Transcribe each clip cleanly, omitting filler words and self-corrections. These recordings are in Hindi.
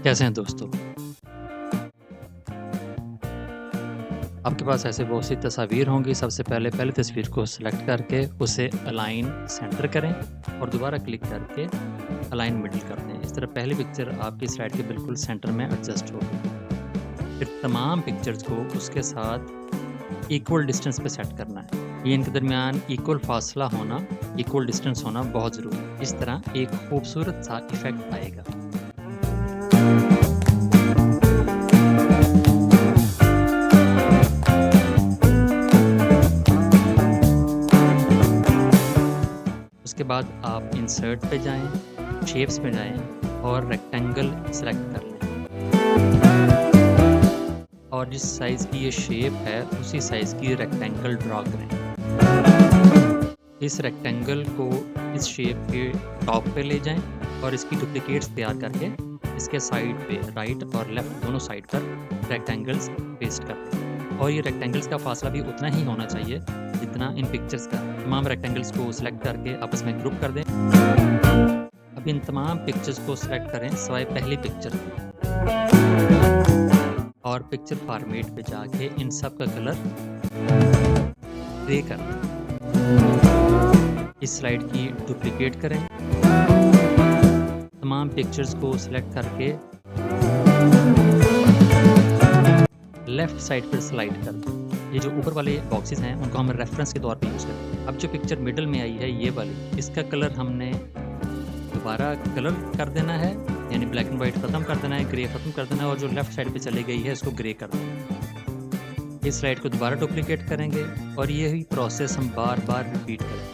कैसे हैं दोस्तों? आपके पास ऐसे बहुत सी तस्वीर होंगी। सबसे पहले पहली तस्वीर को सिलेक्ट करके उसे अलाइन सेंटर करें और दोबारा क्लिक करके अलाइन मिडल कर दें। इस तरह पहली पिक्चर आपकी स्लाइड के बिल्कुल सेंटर में एडजस्ट होगी। फिर तमाम पिक्चर्स को उसके साथ इक्वल डिस्टेंस पे सेट करना है। ये इनके दरमियान इक्वल फासला होना, इक्वल डिस्टेंस होना बहुत ज़रूरी है। इस तरह एक खूबसूरत सा इफ़ेक्ट आएगा। उसके बाद आप इंसर्ट पे जाएँ, शेप्स पे जाएँ और रेक्टेंगल सेलेक्ट कर लें। और जिस साइज़ की ये शेप है, उसी साइज़ की रेक्टेंगल ड्रा करें। इस रेक्टेंगल को इस शेप के टॉप पे ले जाएँ और इसकी डुप्लिकेट्स तैयार करके इसके साइड पे राइट और लेफ़्ट दोनों साइड पर रेक्टेंगल्स पेस्ट कर दें। और ये रेक्टेंगल्स का फासला भी उतना ही होना चाहिए जितना इन पिक्चर्स का। तमाम रेक्टेंगल्स को सेलेक्ट करके आपस में ग्रुप कर दें। अब इन तमाम पिक्चर्स को सेलेक्ट करें सिवाय पहली पिक्चर की और पिक्चर फॉर्मेट पे जाके इन सब का कलर ग्रे कर दें। इस स्लाइड की डुप्लिकेट करें। तमाम पिक्चर्स को सेलेक्ट करके लेफ़्ट साइड पर स्लाइड कर दें। ये जो ऊपर वाले बॉक्सेस हैं उनको हम रेफरेंस के तौर पे यूज़ करते हैं। अब जो पिक्चर मिडल में आई है ये वाली, इसका कलर हमने दोबारा कलर कर देना है, यानी ब्लैक एंड वाइट ख़त्म कर देना है, ग्रे ख़त्म कर देना है और जो लेफ़्ट साइड पे चली गई है इसको ग्रे कर देना है। इस स्लाइड को दोबारा डुप्लिकेट करेंगे और यही प्रोसेस हम बार बार रिपीट करें।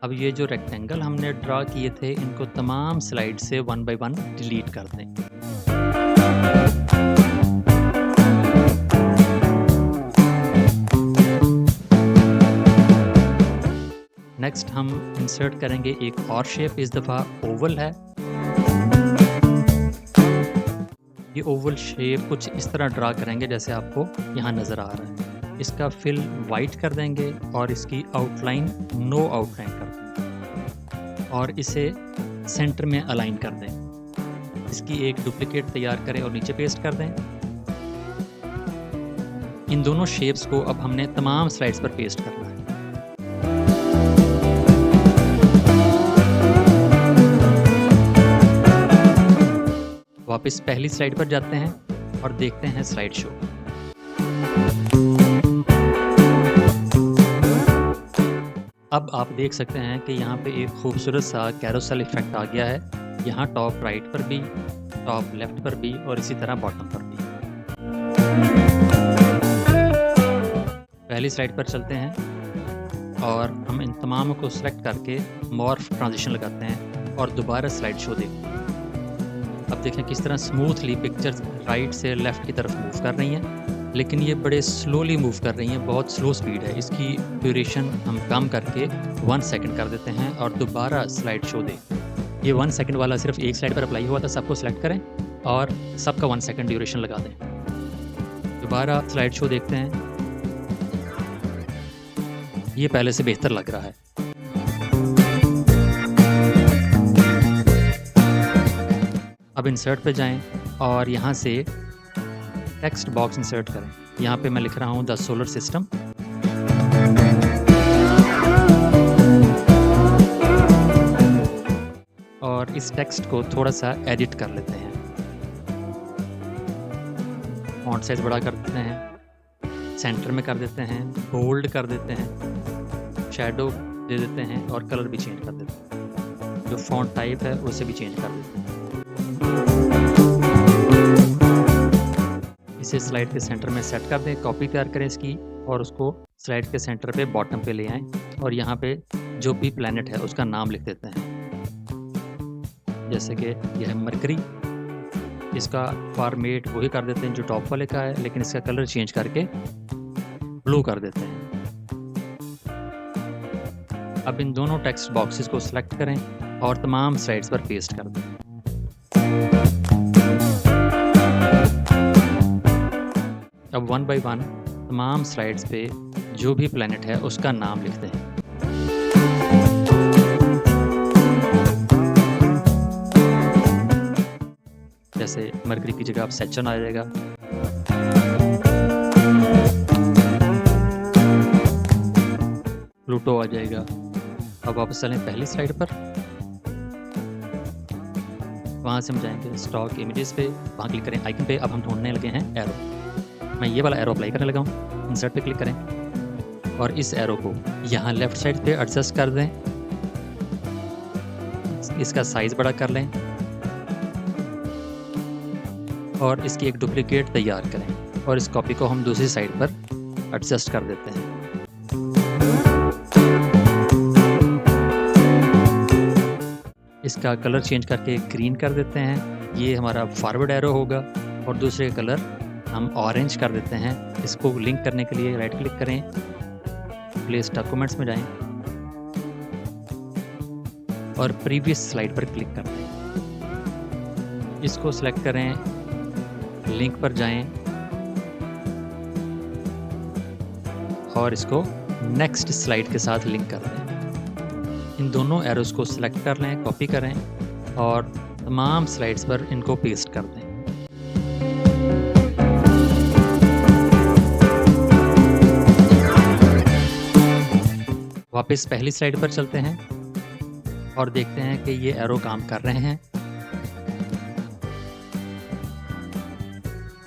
अब ये जो रेक्टेंगल हमने ड्रा किए थे इनको तमाम स्लाइड से वन बाय वन डिलीट कर दें। नेक्स्ट हम इंसर्ट करेंगे एक और शेप, इस दफ़ा ओवल है। ये ओवल शेप कुछ इस तरह ड्रा करेंगे जैसे आपको यहाँ नज़र आ रहा है। इसका फिल वाइट कर देंगे और इसकी आउटलाइन नो आउटलाइन कर दें और इसे सेंटर में अलाइन कर दें। इसकी एक डुप्लिकेट तैयार करें और नीचे पेस्ट कर दें। इन दोनों शेप्स को अब हमने तमाम स्लाइड्स पर पेस्ट करना है। वापस पहली स्लाइड पर जाते हैं और देखते हैं स्लाइड शो। अब आप देख सकते हैं कि यहाँ पे एक खूबसूरत सा कैरोसेल इफेक्ट आ गया है। यहाँ टॉप राइट पर भी, टॉप लेफ्ट पर भी और इसी तरह बॉटम पर भी। पहली स्लाइड पर चलते हैं और हम इन तमाम को सिलेक्ट करके मॉर्फ ट्रांजिशन लगाते हैं और दोबारा स्लाइड शो देखते हैं। अब देखें किस तरह स्मूथली पिक्चर्स राइट से लेफ़्ट की तरफ मूव कर रही हैं, लेकिन ये बड़े स्लोली मूव कर रही हैं, बहुत स्लो स्पीड है। इसकी ड्यूरेशन हम कम करके 1 सेकंड कर देते हैं और दोबारा स्लाइड शो देखते हैं। ये 1 सेकंड वाला सिर्फ एक स्लाइड पर अप्लाई हुआ था। सबको सिलेक्ट करें और सबका 1 सेकंड ड्यूरेशन लगा दें। दोबारा स्लाइड शो देखते हैं। ये पहले से बेहतर लग रहा है। अब इंसर्ट पे जाएं और यहाँ से टेक्स्ट बॉक्स इंसर्ट करें। यहाँ पे मैं लिख रहा हूँ द सोलर सिस्टम। और इस टेक्स्ट को थोड़ा सा एडिट कर लेते हैं। फॉन्ट साइज बड़ा कर देते हैं। सेंटर में कर देते हैं, बोल्ड कर देते हैं, शैडो दे देते हैं और कलर भी चेंज कर देते हैं। जो फ़ॉन्ट टाइप है उसे भी चेंज कर देते हैं। इसे स्लाइड के सेंटर में सेट कर दें, कॉपी तैयार करें इसकी और उसको स्लाइड के सेंटर पे बॉटम पे ले आएँ और यहाँ पे जो भी प्लैनेट है उसका नाम लिख देते हैं। जैसे कि यह है मरकरी, इसका फॉर्मेट वही कर देते हैं जो टॉप वाले का है, लेकिन इसका कलर चेंज करके ब्लू कर देते हैं। अब इन दोनों टेक्स्ट बॉक्सेस को सिलेक्ट करें और तमाम स्लाइड्स पर पेस्ट कर दें। अब वन बाय वन तमाम स्लाइड्स पे जो भी प्लैनेट है उसका नाम लिखते हैं। जैसे मरकरी की जगह अब सैटर्न आ जाएगा। प्लूटो आ जाएगा। अब वापस चलें पहली स्लाइड पर, वहाँ से हम जाएंगे स्टॉक इमेजेस पे, वहाँ क्लिक करें आइकन पे। अब हम ढूंढने लगे हैं एरो। मैं ये वाला एरो अप्लाई करने लगा हूँ। इंसर्ट पे क्लिक करें और इस एरो को यहाँ लेफ्ट साइड पे एडजस्ट कर दें, इसका साइज़ बड़ा कर लें और इसकी एक डुप्लीकेट तैयार करें और इस कॉपी को हम दूसरी साइड पर एडजस्ट कर देते हैं। इसका कलर चेंज करके ग्रीन कर देते हैं, ये हमारा फॉरवर्ड एरो होगा। और दूसरे कलर हम ऑरेंज कर देते हैं। इसको लिंक करने के लिए राइट क्लिक करें, प्लेस डॉक्यूमेंट्स में जाएं और प्रीवियस स्लाइड पर क्लिक कर दें। इसको सेलेक्ट करें, लिंक पर जाएं और इसको नेक्स्ट स्लाइड के साथ लिंक कर दें। इन दोनों एरोस को सिलेक्ट कर लें, कॉपी करें और तमाम स्लाइड्स पर इनको पेस्ट कर दें। वापस पहली स्लाइड पर चलते हैं और देखते हैं कि ये एरो काम कर रहे हैं।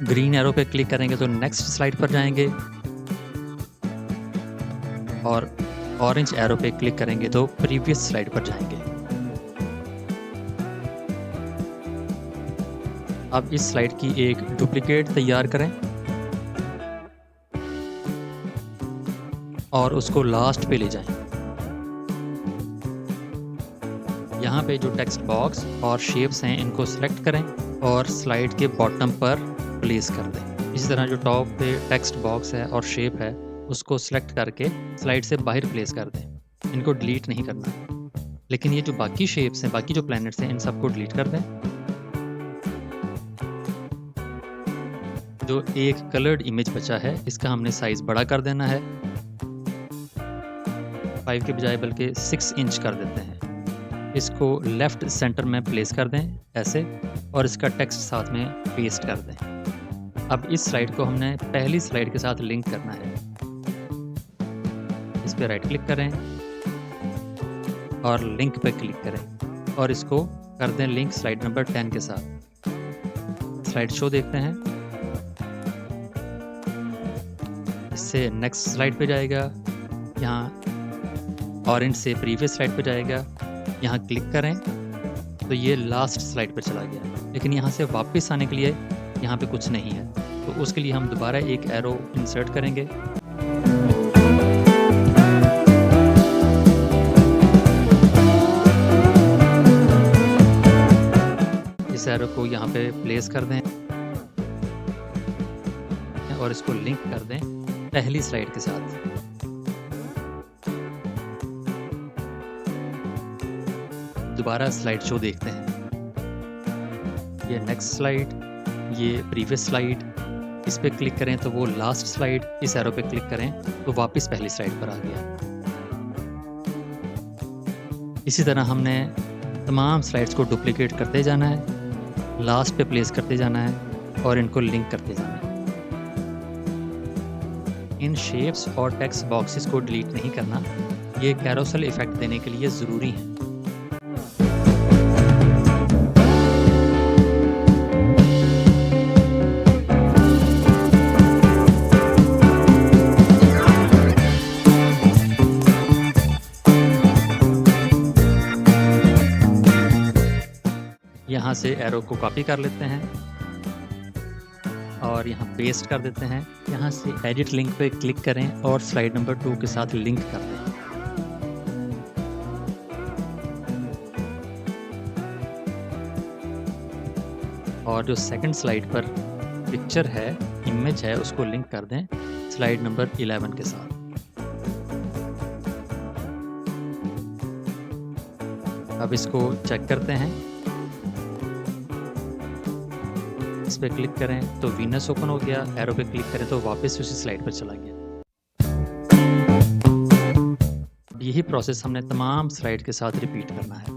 ग्रीन एरो पे क्लिक करेंगे तो नेक्स्ट स्लाइड पर जाएंगे और ऑरेंज एरो पे क्लिक करेंगे तो प्रीवियस स्लाइड पर जाएंगे। अब इस स्लाइड की एक डुप्लीकेट तैयार करें और उसको लास्ट पे ले जाएं। यहाँ पे जो टेक्स्ट बॉक्स और शेप्स हैं इनको सिलेक्ट करें और स्लाइड के बॉटम पर प्लेस कर दें। इसी तरह जो टॉप पे टेक्स्ट बॉक्स है और शेप है उसको सिलेक्ट करके स्लाइड से बाहर प्लेस कर दें। इनको डिलीट नहीं करना, लेकिन ये जो बाकी शेप्स हैं, बाकी जो प्लैनेट्स हैं, इन सबको डिलीट कर दें। जो एक कलर्ड इमेज बचा है इसका हमने साइज बड़ा कर देना है, 5 के बजाय बल्कि 6 इंच कर देते हैं। इसको लेफ्ट सेंटर में प्लेस कर दें ऐसे और इसका टेक्स्ट साथ में पेस्ट कर दें। अब इस स्लाइड को हमने पहली स्लाइड के साथ लिंक करना है। इस पर राइट क्लिक करें और लिंक पर क्लिक करें और इसको कर दें लिंक स्लाइड नंबर 10 के साथ। स्लाइड शो देखते हैं, इससे नेक्स्ट स्लाइड पे जाएगा, यहाँ ऑरेंज से प्रीवियस स्लाइड पे जाएगा। यहाँ क्लिक करें तो ये लास्ट स्लाइड पे चला गया, लेकिन यहाँ से वापस आने के लिए यहाँ पे कुछ नहीं है, तो उसके लिए हम दोबारा एक एरो इंसर्ट करेंगे। इस एरो को यहाँ पे प्लेस कर दें और इसको लिंक कर दें पहली स्लाइड के साथ। दोबारा स्लाइड शो देखते हैं, ये नेक्स्ट स्लाइड, ये प्रीवियस स्लाइड। इस पे क्लिक करें तो वो लास्ट स्लाइड, इस एरो पे क्लिक करें तो वापस पहली स्लाइड पर आ गया। इसी तरह हमने तमाम स्लाइड्स को डुप्लीकेट करते जाना है, लास्ट पे प्लेस करते जाना है और इनको लिंक करते जाना है। इन शेप्स और टेक्स्ट बॉक्सेस को डिलीट नहीं करना, ये कैरोसेल इफेक्ट देने के लिए ज़रूरी है। यहाँ से एरो को कॉपी कर लेते हैं और यहाँ पेस्ट कर देते हैं। यहाँ से एडिट लिंक पे क्लिक करें और स्लाइड नंबर 2 के साथ लिंक कर दें। और जो सेकंड स्लाइड पर पिक्चर है, इमेज है, उसको लिंक कर दें स्लाइड नंबर 11 के साथ। अब इसको चेक करते हैं। इस पे क्लिक करें तो वीनस ओपन हो गया, एरो पे क्लिक करें तो वापस उसी स्लाइड पर चला गया। अब यही प्रोसेस हमने तमाम स्लाइड के साथ रिपीट करना है।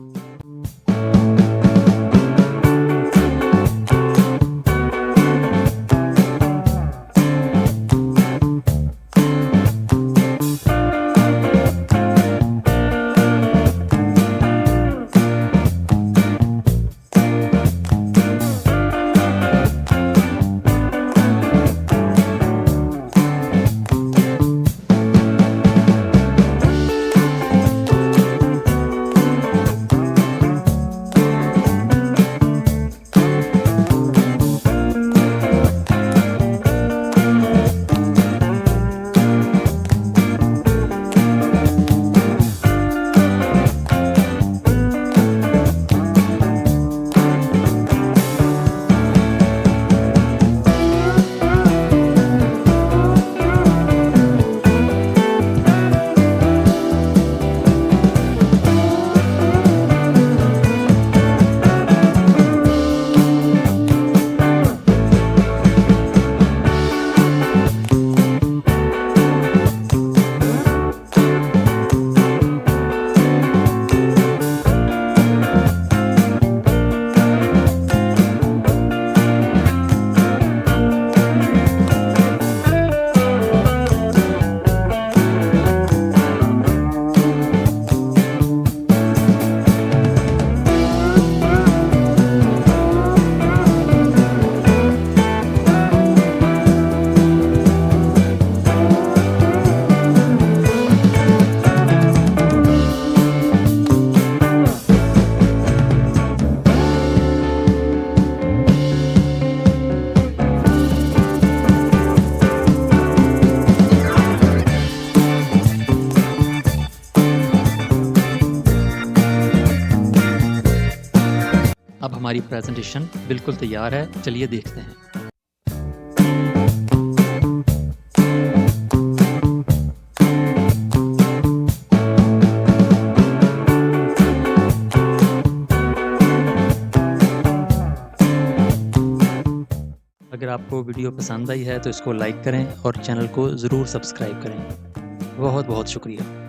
अब हमारी प्रेजेंटेशन बिल्कुल तैयार है, चलिए देखते हैं। अगर आपको वीडियो पसंद आई है तो इसको लाइक करें और चैनल को ज़रूर सब्सक्राइब करें। बहुत बहुत शुक्रिया।